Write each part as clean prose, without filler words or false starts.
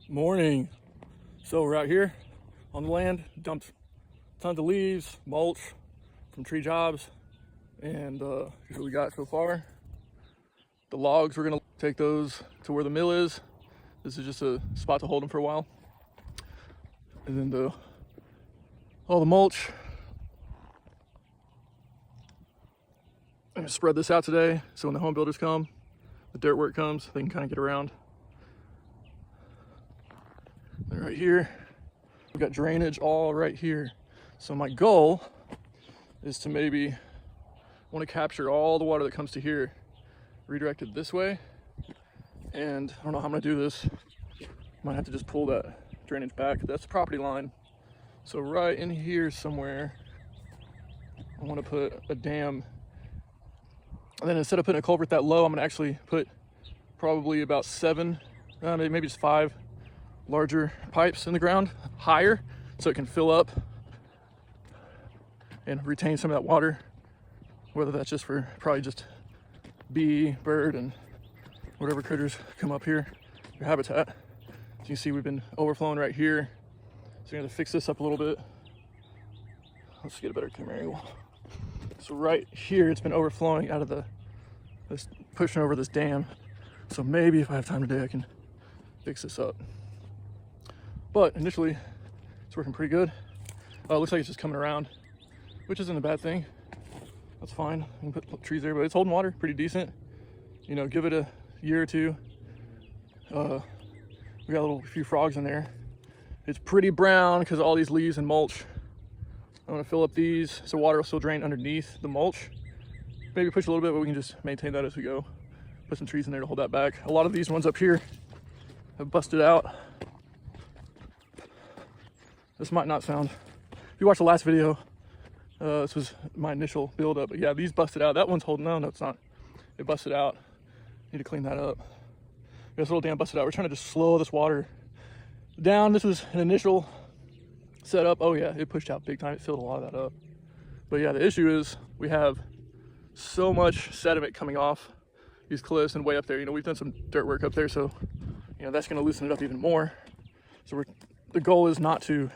Morning. So we're out here on the land, dumped tons of leaves, mulch from tree jobs, and here's what we got so far. The logs, we're gonna take those to where the mill is. This is just a spot to hold them for a while. And then all the mulch. I'm gonna spread this out today, so when the home builders come, the dirt work comes, they can kind of get around. And right here, we've got drainage all right here. So my goal is to maybe want to capture all the water that comes to here, redirect it this way. And I don't know how I'm gonna do this. Might have to just pull that drainage back. That's the property line. So right in here somewhere, I want to put a dam. And then instead of putting a culvert that low, I'm gonna actually put probably about 7, maybe just 5 larger pipes in the ground higher, so it can fill up and retain some of that water, whether that's just for probably just bee, bird, and whatever critters come up here, your habitat. So you can see we've been overflowing right here, so we're gonna fix this up a little bit. Let's get a better camera angle. So right here, it's been overflowing out of this, pushing over this dam. So maybe if I have time today, I can fix this up. But initially, it's working pretty good. It looks like it's just coming around, which isn't a bad thing. That's fine. I can put trees there, but it's holding water pretty decent. You know, give it a year or two. We got a few frogs in there. It's pretty brown because of all these leaves and mulch. I'm gonna fill up these so water will still drain underneath the mulch. Maybe push a little bit, but we can just maintain that as we go. Put some trees in there to hold that back. A lot of these ones up here have busted out. This might not sound, if you watched the last video, this was my initial build up, but yeah, these busted out. That one's holding, no, it's not. It busted out. Need to clean that up. This little dam busted out. We're trying to just slow this water down. This was an initial setup. Oh yeah, it pushed out big time. It filled a lot of that up. But yeah, the issue is we have so much sediment coming off these cliffs and way up there. You know, we've done some dirt work up there, so you know that's going to loosen it up even more. So the goal is not to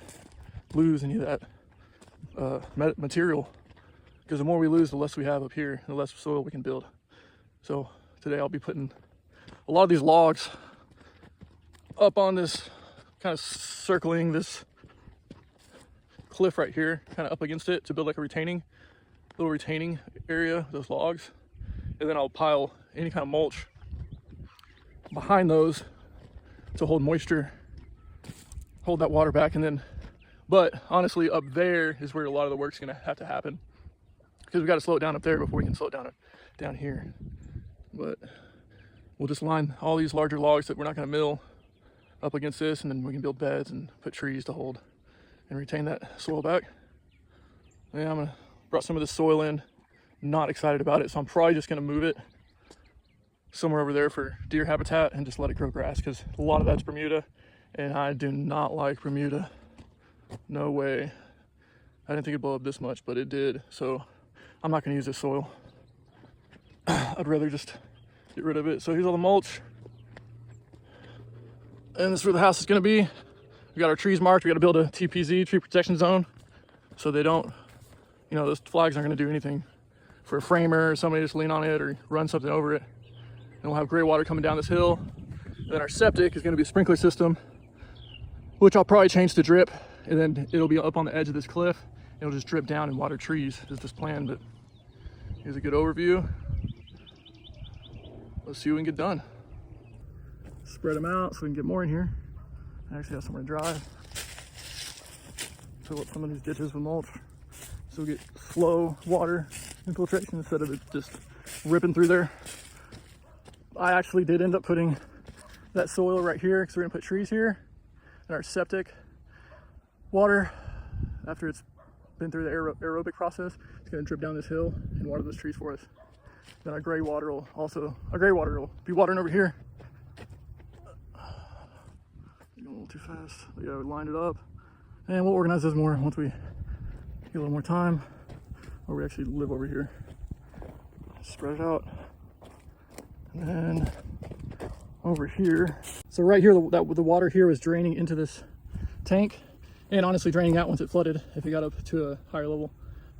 lose any of that material, because the more we lose, the less we have up here, and the less soil we can build. So today I'll be putting a lot of these logs up on this, kind of circling this cliff right here, kind of up against it to build like a little retaining area, those logs. And then I'll pile any kind of mulch behind those to hold moisture, hold that water back. And then, but honestly, up there is where a lot of the work's gonna have to happen, because we got to slow it down up there before we can slow it down here. But we'll just line all these larger logs that we're not gonna mill up against this, and then we can build beds and put trees to hold and retain that soil back. Yeah, I'm gonna brought some of this soil in. Not excited about it, so I'm probably just gonna move it somewhere over there for deer habitat and just let it grow grass, because a lot of that's Bermuda, and I do not like Bermuda. No way. I didn't think it'd blow up this much, but it did. So I'm not gonna use this soil. I'd rather just get rid of it. So here's all the mulch, and this is where the house is gonna be. We got our trees marked. We got to build a TPZ, tree protection zone, so they don't, you know, those flags aren't going to do anything for a framer or somebody just lean on it or run something over it. And we'll have gray water coming down this hill. And then our septic is going to be a sprinkler system, which I'll probably change to drip, and then it'll be up on the edge of this cliff. It'll just drip down and water trees is this plan. But here's a good overview. Let's see what we can get done. Spread them out so we can get more in here. I actually have somewhere to drive. Fill up some of these ditches with mulch, so we get slow water infiltration instead of it just ripping through there. I actually did end up putting that soil right here, because we're gonna put trees here, and our septic water, after it's been through the aerobic process, it's gonna drip down this hill and water those trees for us. Then our gray water will be watering over here. A little too fast. But yeah, we lined it up, and we'll organize this more once we get a little more time, or we actually live over here. Spread it out, and then over here. So right here, the water here was draining into this tank, and honestly draining out once it flooded if it got up to a higher level.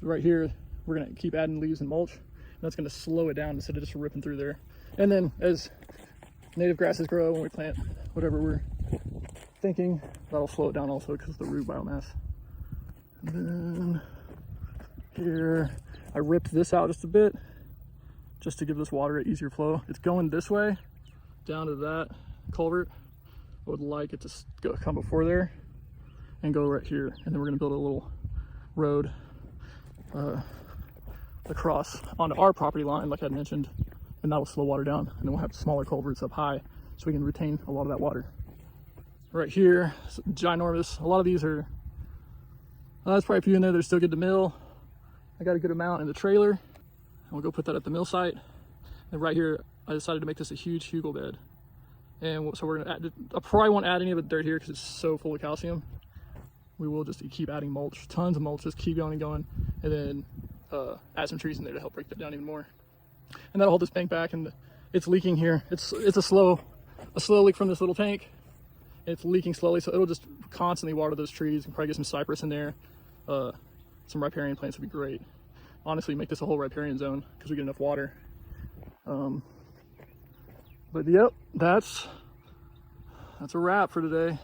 Right here, we're gonna keep adding leaves and mulch, and that's gonna slow it down instead of just ripping through there. And then as native grasses grow, when we plant whatever we're thinking, that'll slow it down also because of the root biomass. And then here, I ripped this out just a bit, just to give this water an easier flow. It's going this way, down to that culvert. I would like it to come before there and go right here. And then we're gonna build a little road across onto our property line, like I mentioned, and that'll slow water down. And then we'll have smaller culverts up high so we can retain a lot of that water. Right here, ginormous. A lot of these are, there's probably a few in there that are still good to mill. I got a good amount in the trailer, and we'll go put that at the mill site. And right here, I decided to make this a huge hugel bed. And so we're gonna add, I probably won't add any of the dirt here because it's so full of calcium. We will just keep adding mulch, tons of mulch, just keep going and going, and then add some trees in there to help break that down even more. And that'll hold this bank back, and it's leaking here. It's a slow leak from this little tank. It's leaking slowly, so it'll just constantly water those trees, and probably get some cypress in there. Some riparian plants would be great. Honestly, make this a whole riparian zone because we get enough water. But yep, that's a wrap for today.